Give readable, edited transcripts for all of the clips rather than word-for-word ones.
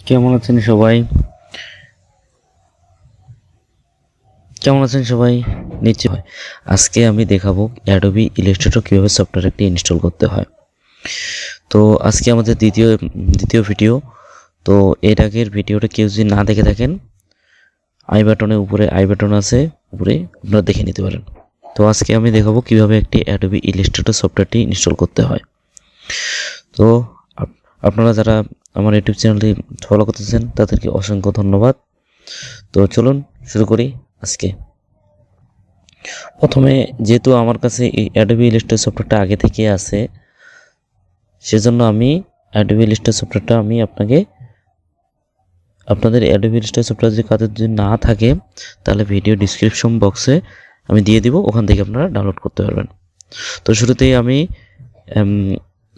কেমন আছেন সবাই? নিশ্চয় আজকে আমি দেখাবো অ্যাডোবি ইলাস্ট্রেটর কিভাবে সফটওয়্যার একটি ইনস্টল করতে হয়। তো আজকে আমাদের দ্বিতীয় ভিডিও। তো এর আগের ভিডিওটা কেউ যদি না দেখে থাকেন, আই বাটন আছে উপরে, আপনারা দেখে নিতে পারেন। তো আজকে আমি দেখাবো কিভাবে একটি অ্যাডোবি ইলাস্ট্রেটর সফটওয়্যারটি ইনস্টল করতে হয়। তো আপনারা যারা আমার ইউটিউব চ্যানেলটি ফলো করতেছেন তাদেরকে অসংখ্য ধন্যবাদ। তো চলুন শুরু করি। আজকে প্রথমে যেহেতু আমার কাছে এই অ্যাডোবি ইলাস্ট্রেটর সফটওয়্যারটা আগে থেকে আছে, সেজন্য আমি অ্যাডোবি ইলাস্ট্রেটর সফটওয়্যারটা আপনাদের অ্যাডোবি ইলাস্ট্রেটর সফটওয়্যার যদি কাদের যদি না থাকে, তাহলে ভিডিও ডিসক্রিপশন বক্সে আমি দিয়ে দিব, ওখান থেকে আপনারা ডাউনলোড করতে পারবেন। তো শুরুতেই আমি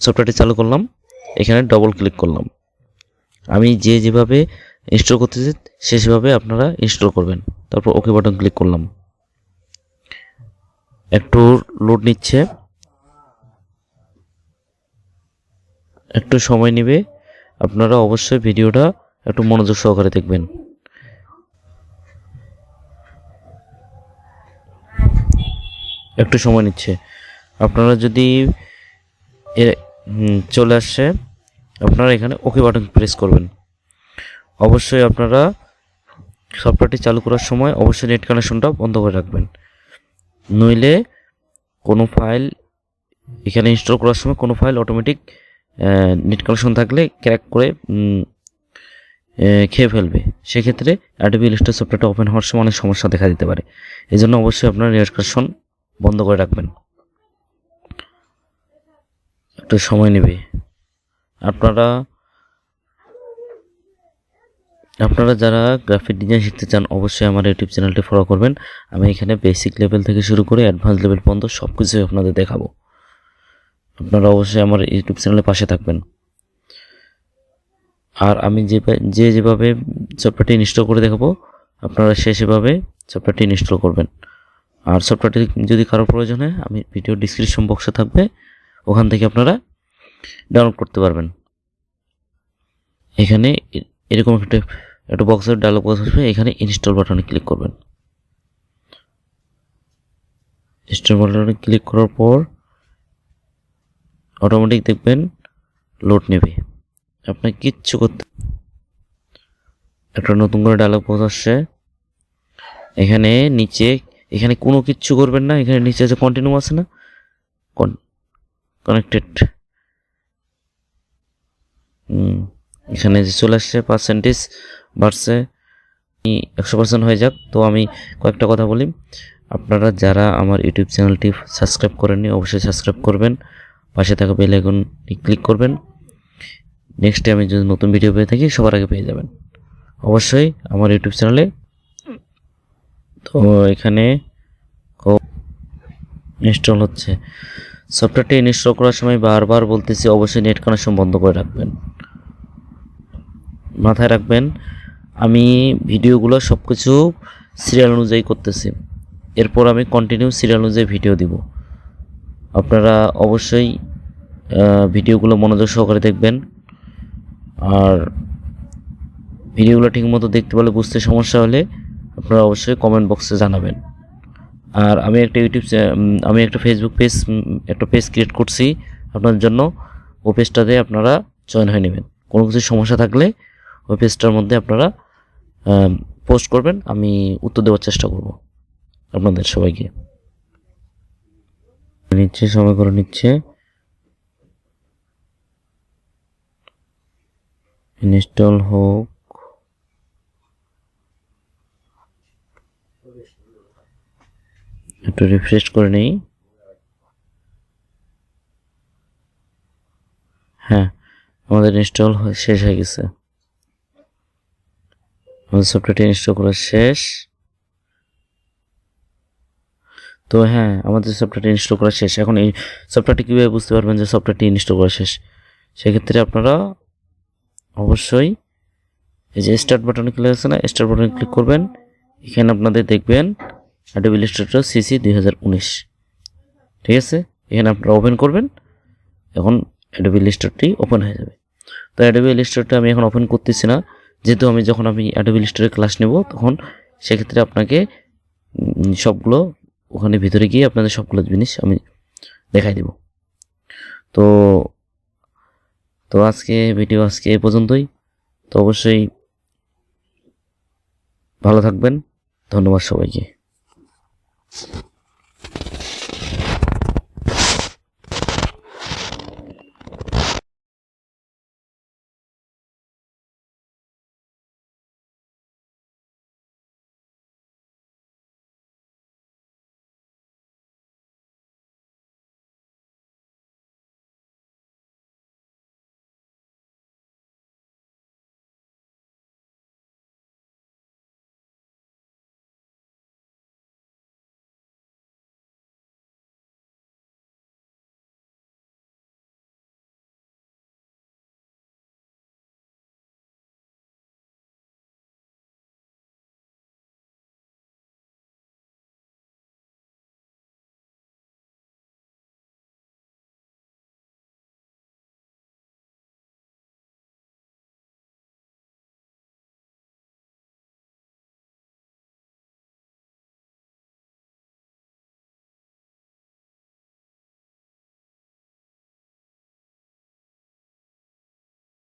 সফটওয়্যারটি চালু করলাম, এখানে ডবল ক্লিক করলাম। আমি যেভাবে ইনস্টল করতেছি সেভাবে আপনারা ইনস্টল করবেন। তারপর ওকে বাটন ক্লিক করলাম। একটু লোড নিচ্ছে, একটু সময় নেবে। আপনারা অবশ্যই ভিডিওটা একটু মনোযোগ সহকারে দেখবেন। একটু সময় নিচ্ছে। আপনারা যদি চলে আসছে, আপনারা এখানে ওকে বাটন প্রেস করবেন। অবশ্যই আপনারা সফটওয়্যারটি চালু করার সময় অবশ্যই নেট কানেকশনটা বন্ধ করে রাখবেন, নইলে কোনো ফাইল এখানে ইনস্টল করার সময় কোনো ফাইল অটোমেটিক নেট কানেকশন থাকলে ক্র্যাক করে খেয়ে ফেলবে। সেক্ষেত্রে অ্যাডোবি ইলাস্ট্রেটর সফটওয়্যারটা ওপেন হওয়ার সময় অনেক সমস্যা দেখা দিতে পারে। এই জন্য অবশ্যই আপনারা নেট কানেকশন বন্ধ করে রাখবেন। একটু সময় নেবে। আপনারা যারা গ্রাফিক ডিজাইন শিখতে চান, অবশ্যই আমার ইউটিউব চ্যানেলটি ফলো করবেন। আমি এখানে বেসিক লেভেল থেকে শুরু করে অ্যাডভান্স লেভেল পর্যন্ত সব কিছুই আপনাদের দেখাবো। আপনারা অবশ্যই আমার ইউটিউব চ্যানেলের পাশে থাকবেন। আর আমি যেভাবে সফটওয়্যারটি ইনস্টল করে দেখাবো, আপনারা সেভাবে সফটওয়্যারটি ইনস্টল করবেন। আর সফটওয়্যারটি যদি কারোর প্রয়োজন হয়, আমি ভিডিও ডিসক্রিপশন বক্সে থাকবে, ওখান থেকে আপনারা ডাউনলোড করতে পারবেন। এখানে এরকম একটা বক্সের ডায়লগ বক্স আসবে, এখানে ইনস্টল বাটনে ক্লিক করবেন। ইনস্টল বাটনে ক্লিক করার পর অটোমেটিক দেখবেন লোড নেবে। আপনাকে কিচ্ছু করতে, একটা নতুন করে ডায়লগ বক্স আসছে। এখানে কোনো কিচ্ছু করবেন না। এখানে নিচে যে কন্টিনিউ আছে না, কানেক্টেড, এখানে যে চলে আসছে পার্সেন্টেজ বাড়ছে, 100% হয়ে যাক। তো আমি কয়েকটা কথা বলি। আপনারা যারা আমার ইউটিউব চ্যানেলটি সাবস্ক্রাইব করেননি, অবশ্যই সাবস্ক্রাইব করবেন, পাশে থাকা বেল আইকনটি ক্লিক করবেন। নেক্সটে আমি যদি নতুন ভিডিও পেয়ে থাকি, সবার আগে পেয়ে যাবেন অবশ্যই আমার ইউটিউব চ্যানেলে। তো এখানে ইনস্টল হচ্ছে। সফটওয়্যারটি ইনস্টল করার সময় বারবার বলতেছি, অবশ্যই নেট কানেকশন বন্ধ করে রাখবেন। মাথায় রাখবেন, আমি ভিডিওগুলো সব কিছু সিরিয়াল অনুযায়ী করতেছি। এরপর আমি কন্টিনিউ সিরিয়াল অনুযায়ী ভিডিও দিব। আপনারা অবশ্যই ভিডিওগুলো মনোযোগ সহকারে দেখবেন। আর ভিডিওগুলো ঠিকমতো দেখতে পারলে, বুঝতে সমস্যা হলে আপনারা অবশ্যই কমেন্ট বক্সে জানাবেন। আর আমি একটা ফেসবুক পেজ ক্রিয়েট করছি আপনাদের জন্য। ও পেজটাতে আপনারা জয়েন হয়ে নেবেন। কোনো কিছু সমস্যা থাকলে ওই পেজটার মধ্যে আপনারা পোস্ট করবেন, আমি উত্তর দেওয়ার চেষ্টা করব আপনাদের সবাইকে। সময় করে নিচ্ছে, ইনস্টল হোক। একটু রিফ্রেশ করে নেই। হ্যাঁ, আমাদের ইনস্টল শেষ হয়ে গেছে। আমাদের সফটওয়্যারটি ইনস্টল করা শেষ। তো হ্যাঁ, আমাদের সফটওয়্যারটি ইনস্টল করা শেষ। এখন এই সফটওয়্যারটি কীভাবে বুঝতে পারবেন যে সফটওয়্যারটি ইনস্টল করা শেষ? সেক্ষেত্রে আপনারা অবশ্যই এই যে স্টার্ট বাটনে ক্লিক আছে না, স্টার্ট বাটনে ক্লিক করবেন। এখানে আপনাদের দেখবেন অ্যাডোবি ইলাস্ট্রেটর সিসি 2019, ঠিক আছে? এখানে আপনারা ওপেন করবেন। এখন অ্যাডোবি ইলাস্ট্রেটরটি ওপেন হয়ে যাবে। তো অ্যাডোবি ইলাস্ট্রেটরটা আমি এখন ওপেন করতেছি না, যেহেতু যখন আমি অ্যাডোবি ইলাস্ট্রেটর ক্লাস নেব তখন সেক্ষেত্রে আপনাকে সবগুলো ওখানে ভিতরে গিয়ে আপনাদের সবগুলো জিনিস আমি দেখাই দেব। তো তো ভিডিও আজকে এই পর্যন্তই। তো অবশ্যই ভালো থাকবেন। ধন্যবাদ সবাইকে।